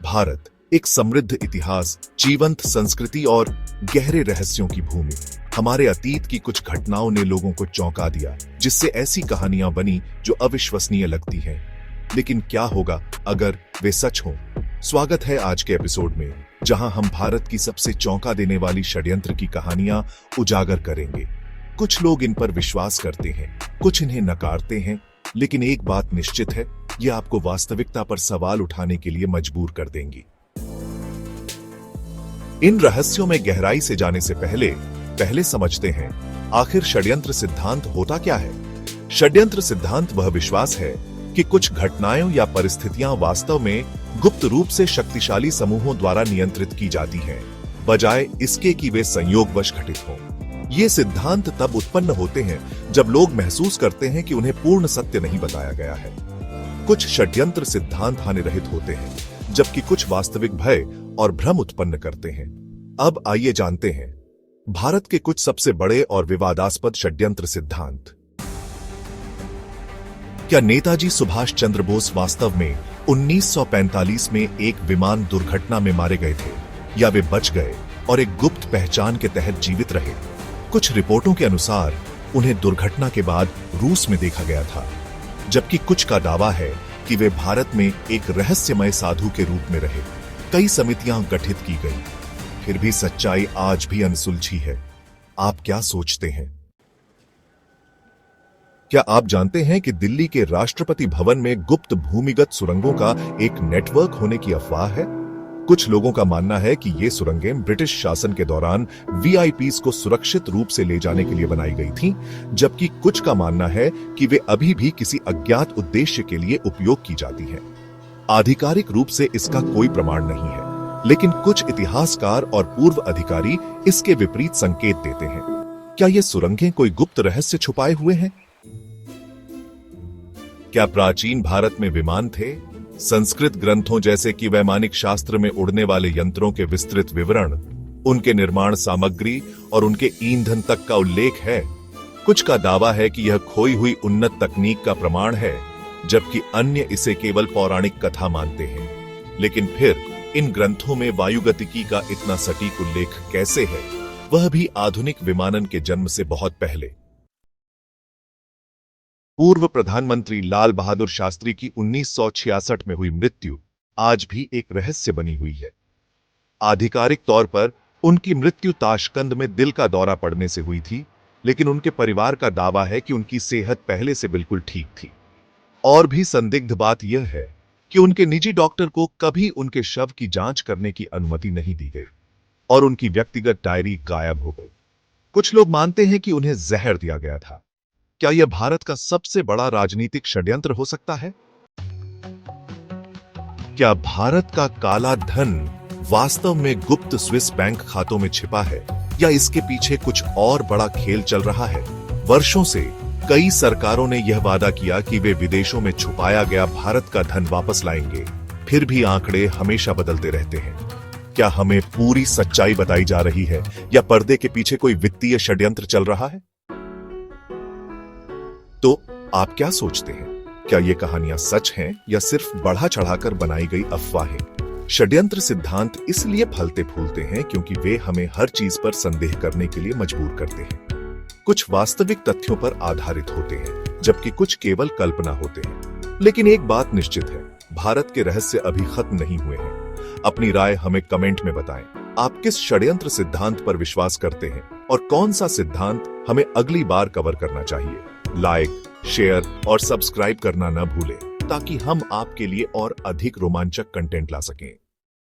भारत एक समृद्ध इतिहास, जीवंत संस्कृति और गहरे रहस्यों की भूमि। हमारे अतीत की कुछ घटनाओं ने लोगों को चौंका दिया, जिससे ऐसी कहानियां बनी जो अविश्वसनीय लगती हैं। लेकिन क्या होगा अगर वे सच हों? स्वागत है आज के एपिसोड में, जहां हम भारत की सबसे चौंका देने वाली षड्यंत्र की कहानियां उजागर करेंगे। कुछ लोग इन पर विश्वास करते हैं, कुछ इन्हें नकारते हैं, लेकिन एक बात निश्चित है, ये आपको वास्तविकता पर सवाल उठाने के लिए मजबूर कर देंगी। इन रहस्यों में गहराई से जाने से पहले समझते हैं, आखिर षड्यंत्र सिद्धांत होता क्या है। षड्यंत्र सिद्धांत वह विश्वास है कि कुछ घटनाएं या परिस्थितियां वास्तव में गुप्त रूप से शक्तिशाली समूहों द्वारा नियंत्रित की जाती हैं, बजाय इसके कि वे संयोगवश घटित हों। ये सिद्धांत तब उत्पन्न होते हैं जब लोग महसूस करते हैं कि उन्हें पूर्ण सत्य नहीं बताया गया है। कुछ षड्यंत्र सिद्धांत हानिरहित होते हैं, जबकि कुछ वास्तविक भय और भ्रम उत्पन्न करते हैं। अब आइए जानते हैं भारत के कुछ सबसे बड़े और विवादास्पद षड्यंत्र सिद्धांत। क्या नेताजी सुभाष चंद्र बोस वास्तव में 1945 में एक विमान दुर्घटना में मारे गए थे, या वे बच गए और एक गुप्त पहचान के तहत जीवित रहे? कुछ रिपोर्टों के अनुसार उन्हें दुर्घटना के बाद रूस में देखा गया था, जबकि कुछ का दावा है कि वे भारत में एक रहस्यमय साधु के रूप में रहे। कई समितियां गठित की गई, फिर भी सच्चाई आज भी अनसुलझी है। आप क्या सोचते हैं? क्या आप जानते हैं कि दिल्ली के राष्ट्रपति भवन में गुप्त भूमिगत सुरंगों का एक नेटवर्क होने की अफवाह है? कुछ लोगों का मानना है कि ये सुरंगें ब्रिटिश शासन के दौरान वीआईपीज़ को सुरक्षित रूप से ले जाने के लिए बनाई गई थीं, जबकि कुछ का मानना है कि वे अभी भी किसी अज्ञात उद्देश्य के लिए उपयोग की जाती हैं। आधिकारिक रूप से इसका कोई प्रमाण नहीं है, लेकिन कुछ इतिहासकार और पूर्व अधिकारी इसके विपरीत संकेत देते हैं। क्या ये सुरंगें कोई गुप्त रहस्य छुपाए हुए हैं? क्या प्राचीन भारत में विमान थे? संस्कृत ग्रंथों जैसे कि वैमानिक शास्त्र में उड़ने वाले यंत्रों के विस्तृत विवरण, उनके निर्माण सामग्री और उनके ईंधन तक का उल्लेख है। कुछ का दावा है कि यह खोई हुई उन्नत तकनीक का प्रमाण है, जबकि अन्य इसे केवल पौराणिक कथा मानते हैं। लेकिन फिर इन ग्रंथों में वायुगतिकी का इतना सटीक उल्लेख कैसे है, वह भी आधुनिक विमानन के जन्म से बहुत पहले? पूर्व प्रधानमंत्री लाल बहादुर शास्त्री की 1966 में हुई मृत्यु आज भी एक रहस्य बनी हुई है। आधिकारिक तौर पर उनकी मृत्यु ताशकंद में दिल का दौरा पड़ने से हुई थी, लेकिन उनके परिवार का दावा है कि उनकी सेहत पहले से बिल्कुल ठीक थी। और भी संदिग्ध बात यह है कि उनके निजी डॉक्टर को कभी उनके शव की जांच करने की अनुमति नहीं दी गई और उनकी व्यक्तिगत डायरी गायब हो गई। कुछ लोग मानते हैं कि उन्हें जहर दिया गया था। क्या यह भारत का सबसे बड़ा राजनीतिक षड्यंत्र हो सकता है? क्या भारत का काला धन वास्तव में गुप्त स्विस बैंक खातों में छिपा है, या इसके पीछे कुछ और बड़ा खेल चल रहा है? वर्षों से कई सरकारों ने यह वादा किया कि वे विदेशों में छुपाया गया भारत का धन वापस लाएंगे, फिर भी आंकड़े हमेशा बदलते रहते हैं। क्या हमें पूरी सच्चाई बताई जा रही है, या पर्दे के पीछे कोई वित्तीय षड्यंत्र चल रहा है? तो आप क्या सोचते हैं? क्या ये कहानियां सच हैं या सिर्फ बढ़ा चढ़ाकर बनाई गई अफवाहें? षड्यंत्र सिद्धांत इसलिए फलते फूलते हैं क्योंकि वे हमें हर चीज पर संदेह करने के लिए मजबूर करते हैं। कुछ वास्तविक तथ्यों पर आधारित होते हैं, जबकि कुछ केवल कल्पना होते हैं। लेकिन एक बात निश्चित है, भारत के रहस्य अभी खत्म नहीं हुए हैं। अपनी राय हमें कमेंट में बताएं। आप किस षड्यंत्र सिद्धांत पर विश्वास करते हैं और कौन सा सिद्धांत हमें अगली बार कवर करना चाहिए? लाइक, शेयर और सब्सक्राइब करना न भूलें, ताकि हम आपके लिए और अधिक रोमांचक कंटेंट ला सकें।